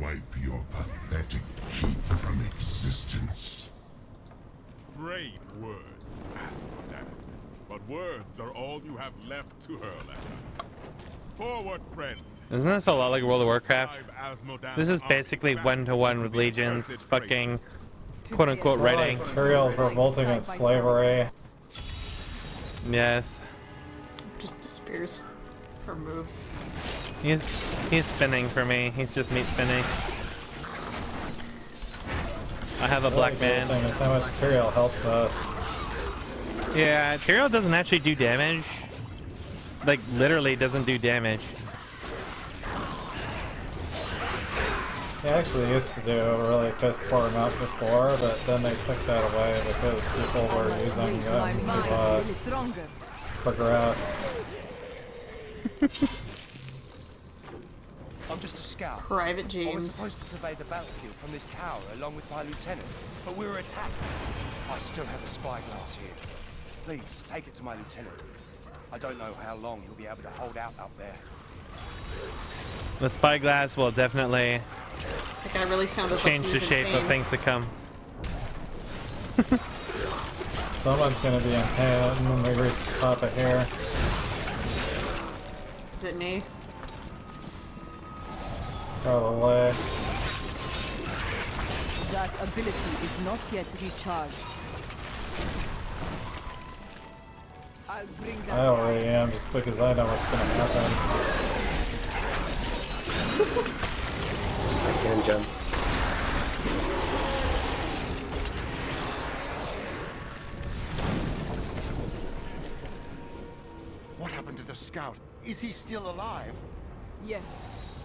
wipe your pathetic keep from existence. Great words, Asmodan. But words are all you have left to hurl at us. Forward, friend. Isn't this a lot like World of Warcraft? This is basically one-to-one with legions, fucking quote-unquote writing. Materials revolting at slavery. Yes. Just disappears. Or moves. He's spinning for me. He's just meat spinning. I have a black man. Is how much Tyrael helps us. Yeah, Tyrael doesn't actually do damage. Like, literally doesn't do damage. He actually used to do a really piss poor amount before, but then they took that away because people were using them to progress. I'm just a scout. Private I was James. supposed to survey the battlefield from this tower along with my lieutenant, but we were attacked. I still have a spyglass here. Please, take it to my lieutenant. I don't know how long he'll be able to hold out up there. The spyglass will definitely That guy really sounded change like the shape of things to come. Someone's gonna be in pain when we reach the top of here. Is it me? Probably. That ability is not yet recharged. I'll bring that I already am, just because I know what's gonna happen. I can jump. What happened to the scout? Is he still alive? Yes,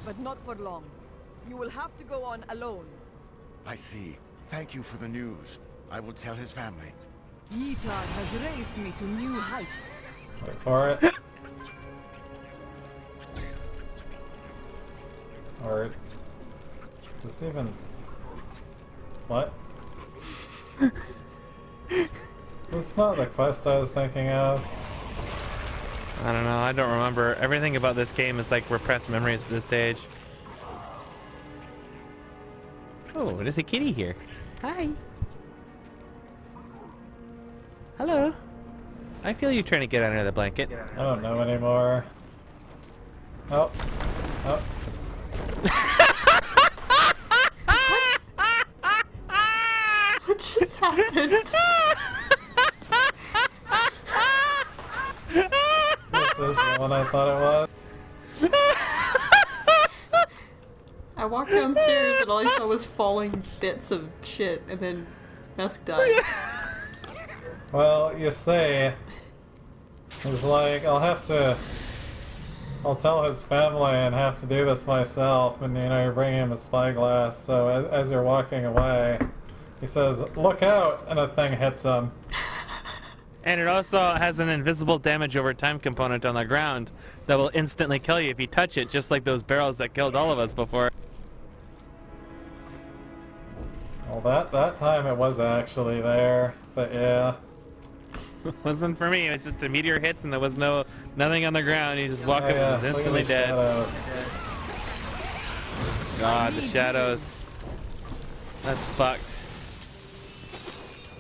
but not for long. You will have to go on alone. I see. Thank you for the news. I will tell his family. Yitar has raised me to new heights. Wait for it. Or... is this even... what? Is this not the quest I was thinking of? I don't know, I don't remember. Everything about this game is like repressed memories at this stage. Oh, there's a kitty here. Hi. Hello. I feel you trying to get under the blanket. I don't know anymore. Oh. Oh. What just happened? This is the one I thought it was. I walked downstairs and all I saw was falling bits of shit, and then Musk died. Well, you see, it's like, I'll tell his family and have to do this myself, and you know, you're bringing him a spyglass, so as you're walking away, he says, "Look out!" and a thing hits him. And it also has an invisible damage over time component on the ground that will instantly kill you if you touch it, just like those barrels that killed all of us before. Well, that time it was actually there, but yeah. It wasn't for me, it was just a meteor hits and there was nothing on the ground. You just walk up and was instantly dead. Shadows. God, the shadows. That's fucked.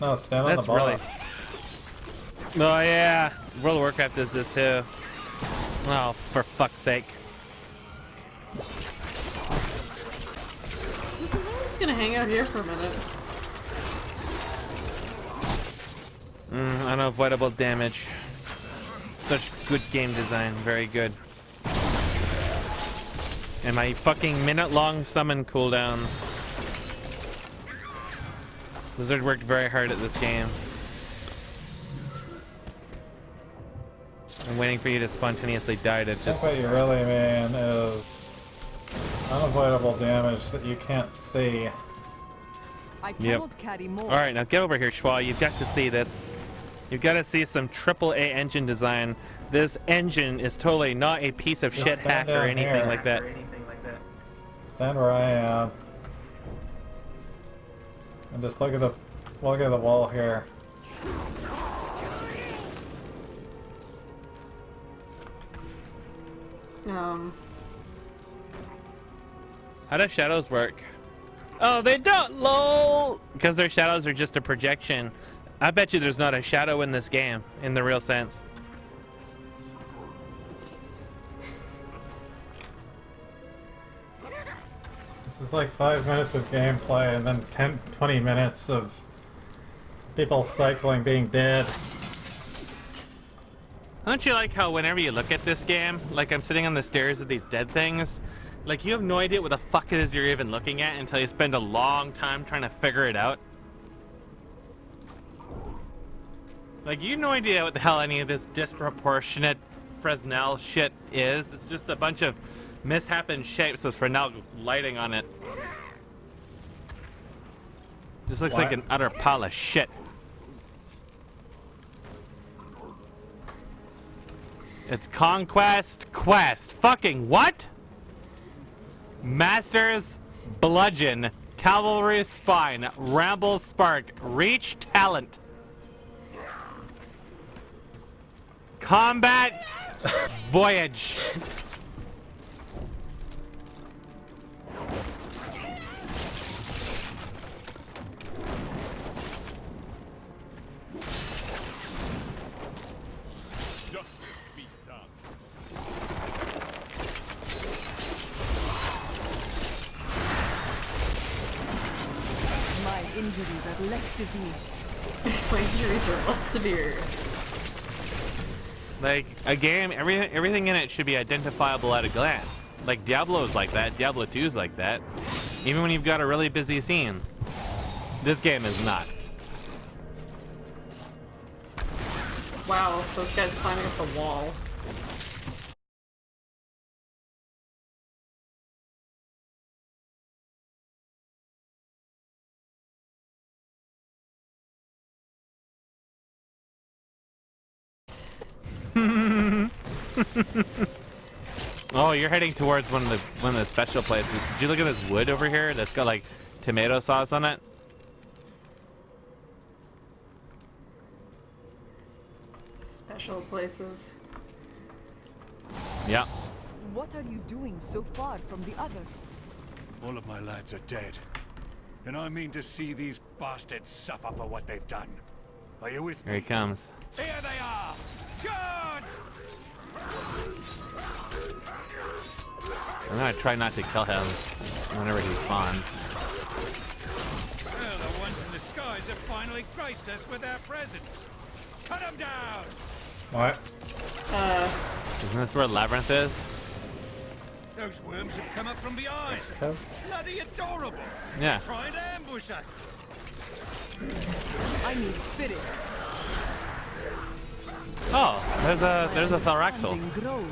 No, stand on That's the really... box. Oh yeah, World of Warcraft does this too. Oh, for fuck's sake. I'm just gonna hang out here for a minute. Unavoidable damage. Such good game design, very good. And my fucking minute-long summon cooldown. Blizzard worked very hard at this game. I'm waiting for you to spontaneously die to I think just... what you really mean is unavoidable damage that you can't see. I cannot carry more. Alright, now get over here, Schwa. You've got to see this. You've got to see some AAA engine design. This engine is totally not a piece of Just shit stand hack or down anything here. like that. Stand where I am. And just look at the wall here. How does shadows work? Oh, they don't, lol! Because their shadows are just a projection. I bet you there's not a shadow in this game, in the real sense. This is like 5 minutes of gameplay and then 20 minutes of people cycling being dead. Don't you like how whenever you look at this game, like I'm sitting on the stairs with these dead things, like you have no idea what the fuck it is you're even looking at until you spend a long time trying to figure it out? Like you have no idea what the hell any of this disproportionate Fresnel shit is. It's just a bunch of mishappen shapes with Fresnel lighting on it. Just looks like an utter pile of shit. It's Conquest Quest. Fucking what? Masters Bludgeon, Cavalry Spine, Ramble Spark, Reach Talent. Combat Voyage. Justice be done. My injuries are less severe. My injuries are less severe. Like a game, everything in it should be identifiable at a glance. Like Diablo is like that, Diablo 2 is like that. Even when you've got a really busy scene. This game is not. Wow, those guys climbing up the wall. Oh, you're heading towards one of the special places. Did you look at this wood over here that's got like tomato sauce on it? Special places. Yeah. What are you doing so far from the others? All of my lads are dead. And I mean to see these bastards suffer for what they've done. Are you with Here me? he comes. Here they are! Charge! I'm gonna try not to kill him whenever he spawns. Well, the ones in the skies have finally graced us with their presence. Cut them down! What? Isn't this where Labyrinth is? Those worms have come up from behind. Mexico? Bloody adorable! Yeah. Trying to ambush us. I need spirit. Oh, there's a Tharaxel. Something grows.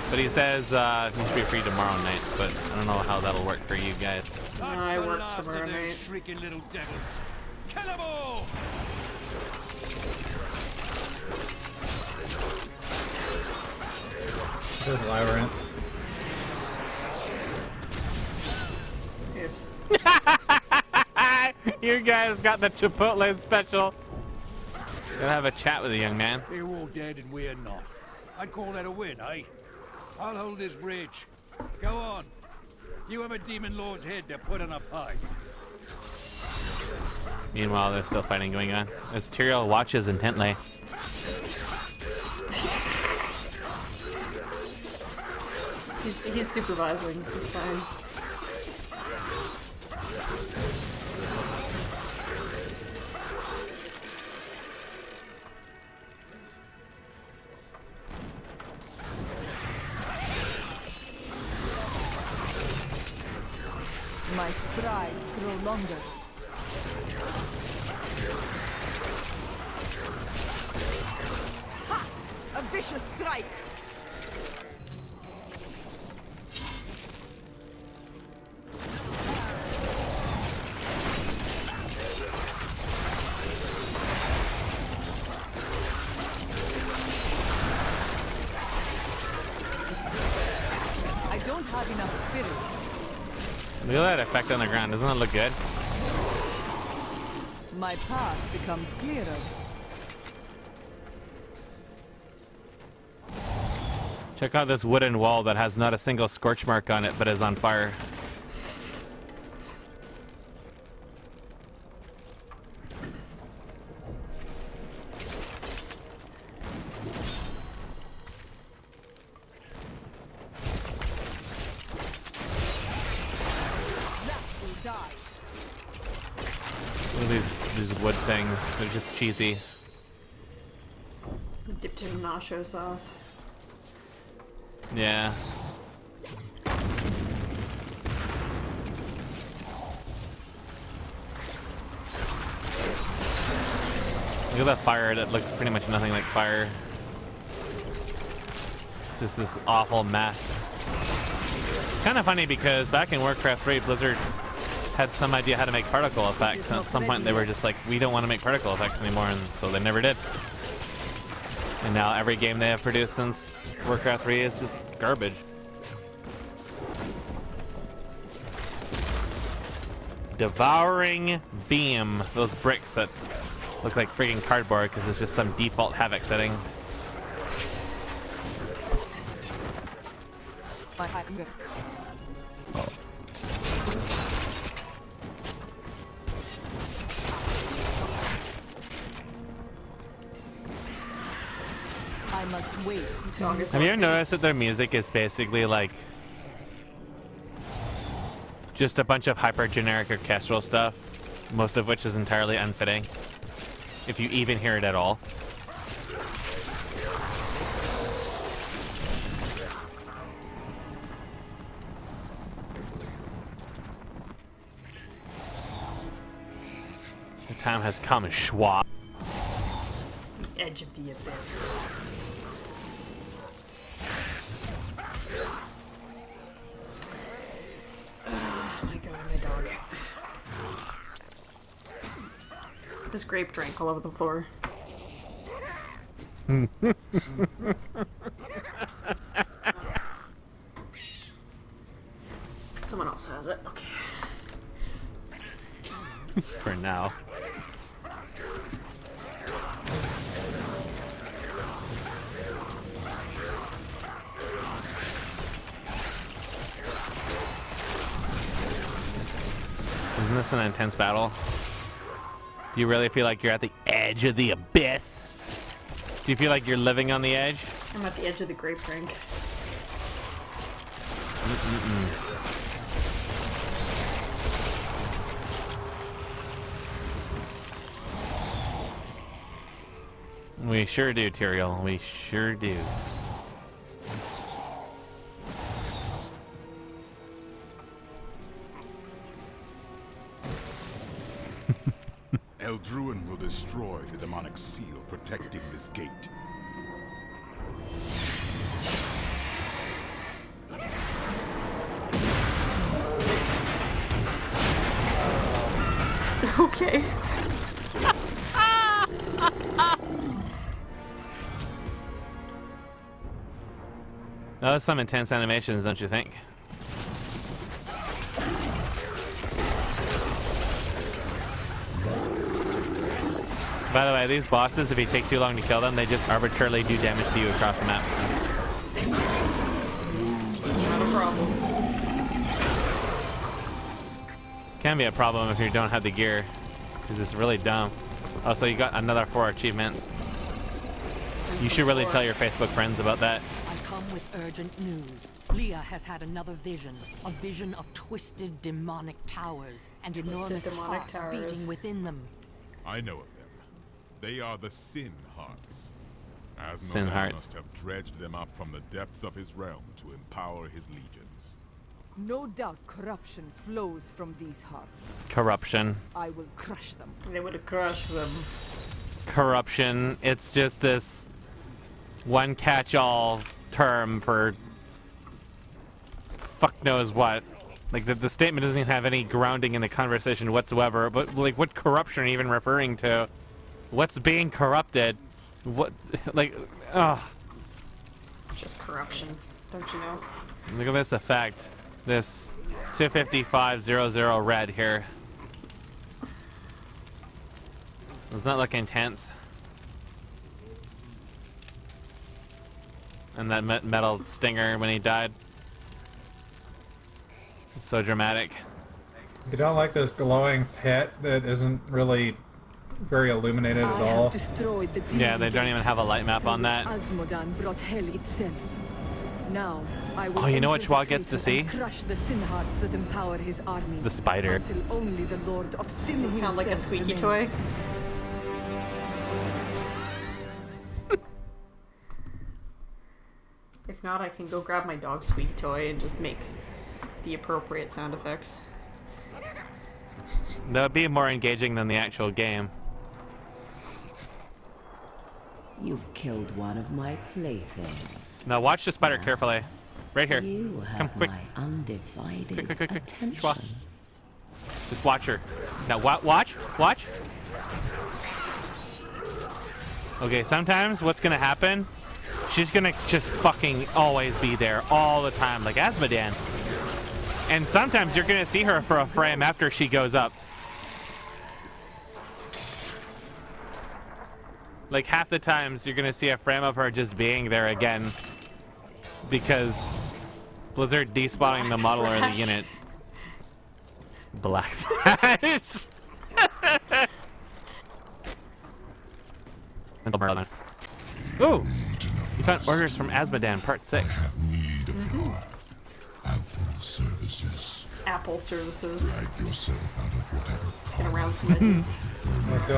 But he says he should be free tomorrow night, but I don't know how that'll work for you guys. That's I the work last of tomorrow those night. shrieking little devils. Kill them all! There's Labyrinth. Oops. You guys got the Chipotle special. Gonna have a chat with the young man. They're all dead and we're not. I'd call that a win, eh? I'll hold this bridge. Go on. You have a demon lord's head to put on a pike. Meanwhile, there's still fighting going on. As Tyrael watches intently. He's supervising. It's fine. My strides grow longer. Ha! A vicious strike! I don't have enough spirit. Look at that effect on the ground. Doesn't that look good? My path becomes clearer. Check out this wooden wall that has not a single scorch mark on it, but is on fire. die. Look at these wood things. They're just cheesy. Dipped in nacho sauce. Yeah. Look at that fire. That looks pretty much nothing like fire. It's just this awful mess. It's kind of funny because back in Warcraft 3, Blizzard had some idea how to make particle effects, and at some point they were just like, we don't want to make particle effects anymore, and so they never did. And now every game they have produced since Warcraft 3 is just garbage. Devouring Beam. Those bricks that look like friggin' cardboard because it's just some default Havoc setting. I must wait. Have you ever noticed that their music is basically like just a bunch of hyper generic orchestral stuff, most of which is entirely unfitting, if you even hear it at all? The time has come, Schwab. The edge of the abyss. Oh my god, my dog. There's grape drink all over the floor. Someone else has it. Okay. For now. Isn't this an intense battle? Do you really feel like you're at the edge of the abyss? Do you feel like you're living on the edge? I'm at the edge of the grape drink. We sure do, Tyrael. We sure do. Eldruin will destroy the demonic seal protecting this gate. Okay. That was some intense animations, don't you think? By the way, these bosses, if you take too long to kill them, they just arbitrarily do damage to you across the map. Not a problem. Can be a problem if you don't have the gear, because it's really dumb. Oh, so you got another 4 achievements. You should really tell your Facebook friends about that. I come with urgent news. Leah has had another vision. A vision of twisted demonic towers and enormous hearts beating within them. I know of them. They are the Sin Hearts. Sin Asmodan Hearts. must have dredged them up from the depths of his realm to empower his legions. No doubt corruption flows from these hearts. Corruption. I will crush them. They would have crushed them. Corruption. It's just this one catch-all term for fuck knows what. Like, the statement doesn't even have any grounding in the conversation whatsoever, but, like, what corruption are you even referring to? What's being corrupted? What, like, ugh. Just corruption, don't you know? Look at this effect. This 25500 red here. Does not look intense. And that metal stinger when he died. It's so dramatic. You don't like this glowing pit that isn't really very illuminated at all? Destroyed the Yeah, they don't even have a light map on that. Asmodan brought hell itself. Now, I will Oh, you know enter what the Schwa gets to crater and see? crush the sin hearts that empower his army. The spider. Until only the Lord of Sin Does it sound like a himself squeaky toy? remains. If not, I can go grab my dog squeaky toy and just make the appropriate sound effects. That would be more engaging than the actual game. You've killed one of my playthings. Now watch the spider carefully. Right here. You Come have quick. my undivided Quick. attention. Schwa. Just watch her. Now watch. Okay, sometimes what's gonna happen, she's gonna just fucking always be there all the time, like Asmodan. And sometimes you're gonna see her for a frame after she goes up. Like half the times you're gonna see a frame of her just being there again because Blizzard despawning the model or the unit. Black Flash. Ooh! You found orders from Asmodan, Part 6. I have need of your ample services. Apple services. Drag yourself out of whatever Get corner around some edges. Yeah, so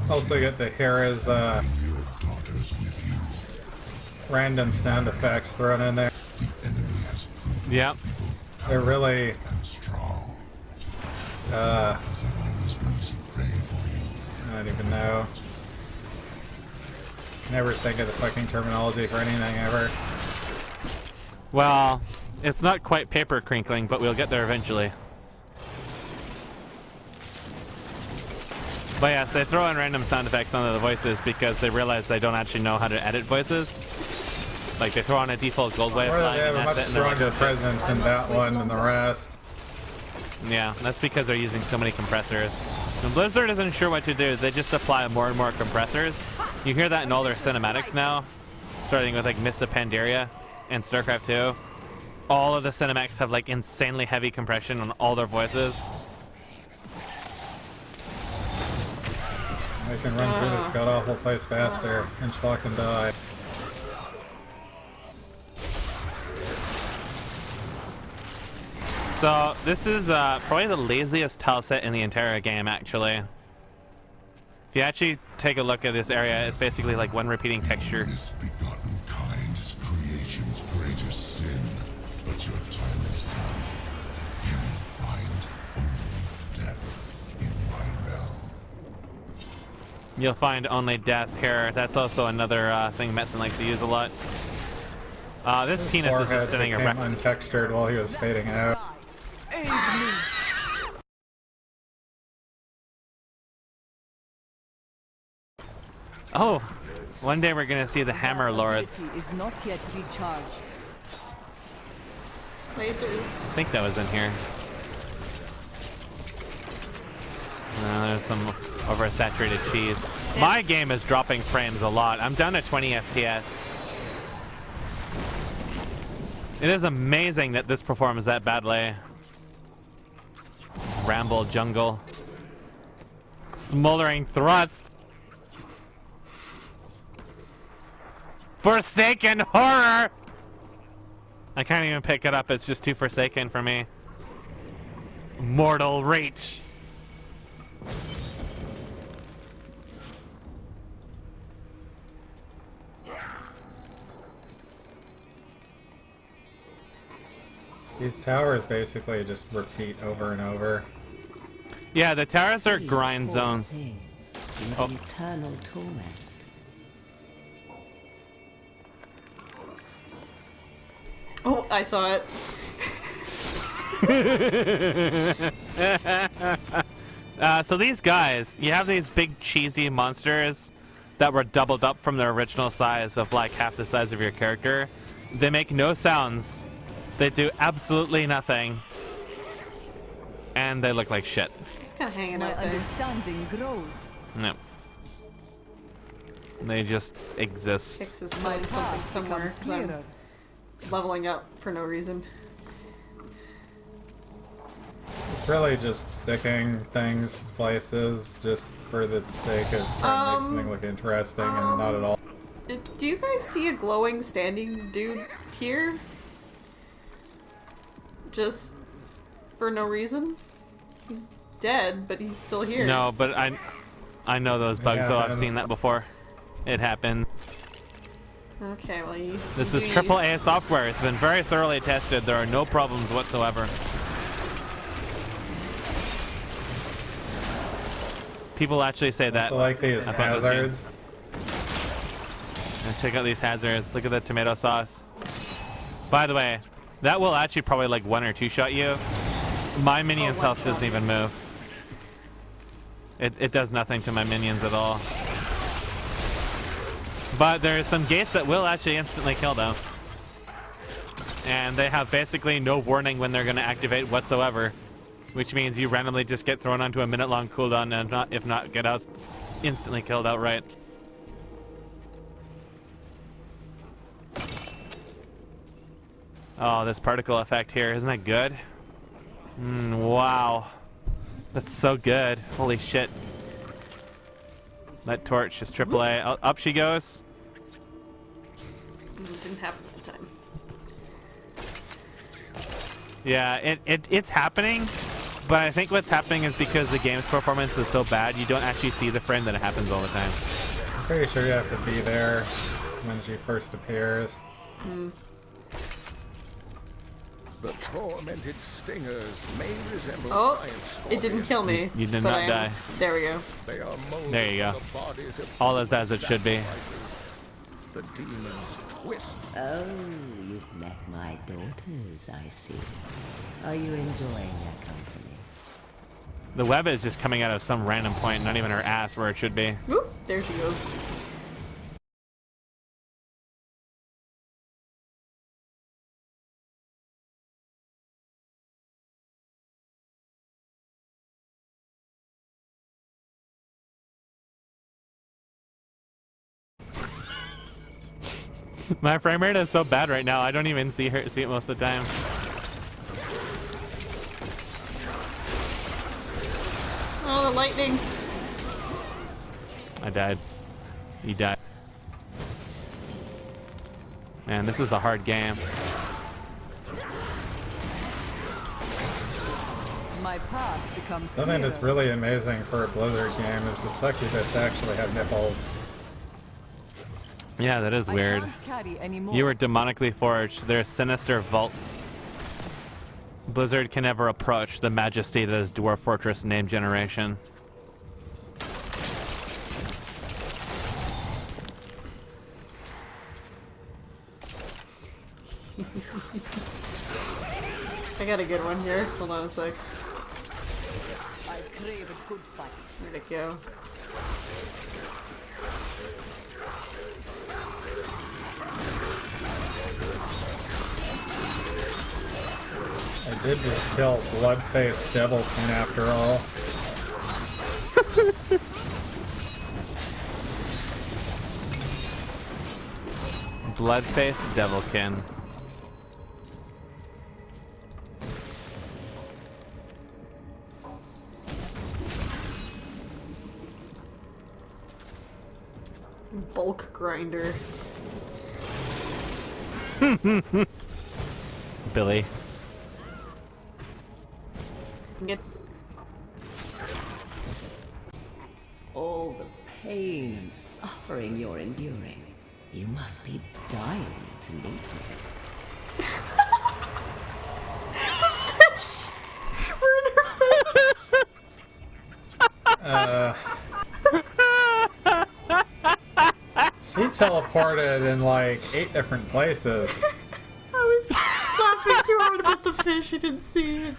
also get to hear his your daughters with you. random sound effects thrown in there. The enemy has proven Yep. They're really and strong. uh As I've always been so prey for you. I don't even know. Never think of the fucking terminology for anything ever. Well, it's not quite paper crinkling, but we'll get there eventually. But yes, they throw in random sound effects onto the voices because they realize they don't actually know how to edit voices. Like they throw on a default gold wave Or flag they have and a much that's it, and they're like, stronger presence in that one than the rest. yeah, that's because they're using so many compressors. When Blizzard isn't sure what to do, they just apply more and more compressors. You hear that in all their cinematics now, starting with like Mist of Pandaria and StarCraft 2. All of the cinematics have like insanely heavy compression on all their voices. I can run through this god-awful place faster and Schwa can die. So this is probably the laziest tile set in the entire game, actually. If you actually take a look at this area, it's basically like one repeating texture. Misbegotten kind is creation's greatest sin. But your time is come. You will find only death in my realm. You'll find only death here. That's also another thing Metzen likes to use a lot. This penis is Forehead just standing became erect. untextured while he was fading out. Oh, one day we're gonna see the Hammer Lords. Ability is not yet recharged. Lasers. I think that was in here. There's some oversaturated cheese. My game is dropping frames a lot. I'm down to 20 FPS. It is amazing that this performs that badly. Ramble jungle. Smoldering thrust. Forsaken horror! I can't even pick it up, it's just too forsaken for me. Mortal reach. These towers basically just repeat over and over. Yeah, the towers are grind zones. Oh. Eternal torment. Oh, I saw it. So these guys, you have these big cheesy monsters that were doubled up from their original size of like half the size of your character. They make no sounds. They do absolutely nothing. And they look like shit. Just kind of hanging My out there. understanding grows. No. They just exist. Fix is find something somewhere because I'm leveling up for no reason. It's really just sticking things places just for the sake of trying to make something look interesting and not at all. Do you guys see a glowing standing dude here? Just for no reason? He's dead, but he's still here. No, but I know those bugs, so I've seen that before. It happened. Okay, well you... This is AAA software. It's been very thoroughly tested. There are no problems whatsoever. People actually say that. I like these hazards. And check out these hazards. Look at the tomato sauce. By the way, that will actually probably like 1 or 2 shot you. My minion's health doesn't even move. It does nothing to my minions at all. But there are some gates that will actually instantly kill them. And they have basically no warning when they're going to activate whatsoever. Which means you randomly just get thrown onto a minute-long cooldown and if not get out instantly killed outright. Oh, this particle effect here, isn't that good? Wow. That's so good. Holy shit. That torch is AAA. Up she goes. It didn't happen at the time. Yeah, it's happening, but I think what's happening is because the game's performance is so bad, you don't actually see the frame that it happens all the time. I'm pretty sure you have to be there when she first appears. The tormented stingers may resemble it didn't kill me. You did not die. There we go. They are There you go. All is as it should be. The demons twist. Oh, you've met my daughters, I see. Are you enjoying their company? The web is just coming out of some random point, not even her ass where it should be. Oop, there she goes. My frame rate is so bad right now, I don't even see it most of the time. Oh, the lightning. I died. You died. Man, this is a hard game. My path becomes Something that's really amazing for a Blizzard game is the succubus actually have nipples. Yeah, that is weird. You were demonically forged. Their sinister vault. Blizzard can never approach the majesty that is Dwarf Fortress name generation. I got a good one here. Hold on a sec. I crave a good fight. Where'd it go? I did just kill Blood-Faced Devilkin after all. Blood-Faced Devilkin. Bulk grinder. Billy. Get All the pain and suffering you're enduring. You must be dying to meet me. fish! We're in her face! She teleported in like 8 different places. I was laughing too hard about the fish. I didn't see.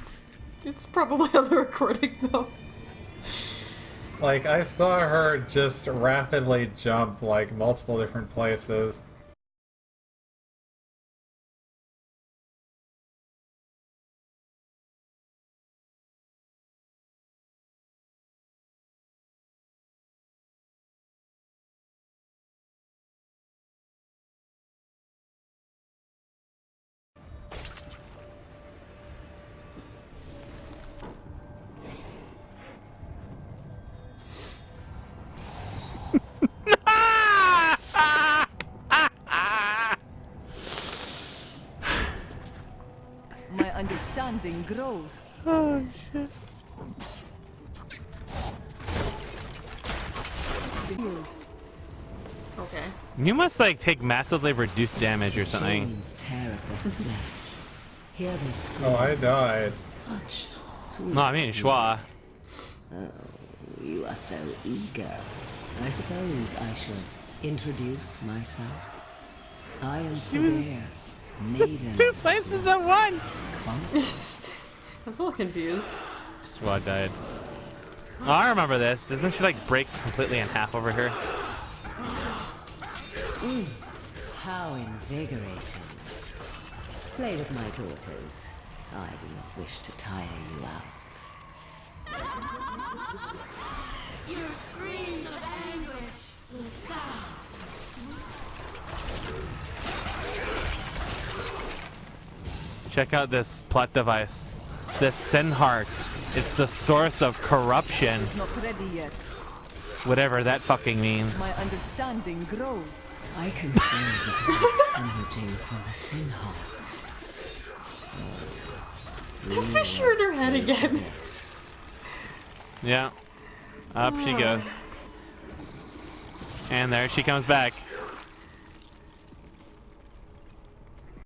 It's probably on the recording though. Like, I saw her just rapidly jump like multiple different places. understanding grows. Oh shit. Okay. You must like take massively reduced damage or something. Chains tear at the flesh. Hear this. Oh, I died. Such sweet. No, I mean Schwa. Oh, you are so eager. I suppose I should introduce myself. I am Severe, maiden. 2 places at once. I was a little confused. Schwa died. Oh, I remember this. Doesn't she like break completely in half over here? How invigorating. Play with my daughters. I do not wish to tire you out. Your screams of anguish will sound Check out this plot device. This sin heart. It's the source of corruption. It's not ready yet. Whatever that fucking means. My understanding grows. I can feel the blood emerging from the sin heart. The fish hurt her head again. Yeah. Up she goes. And there she comes back.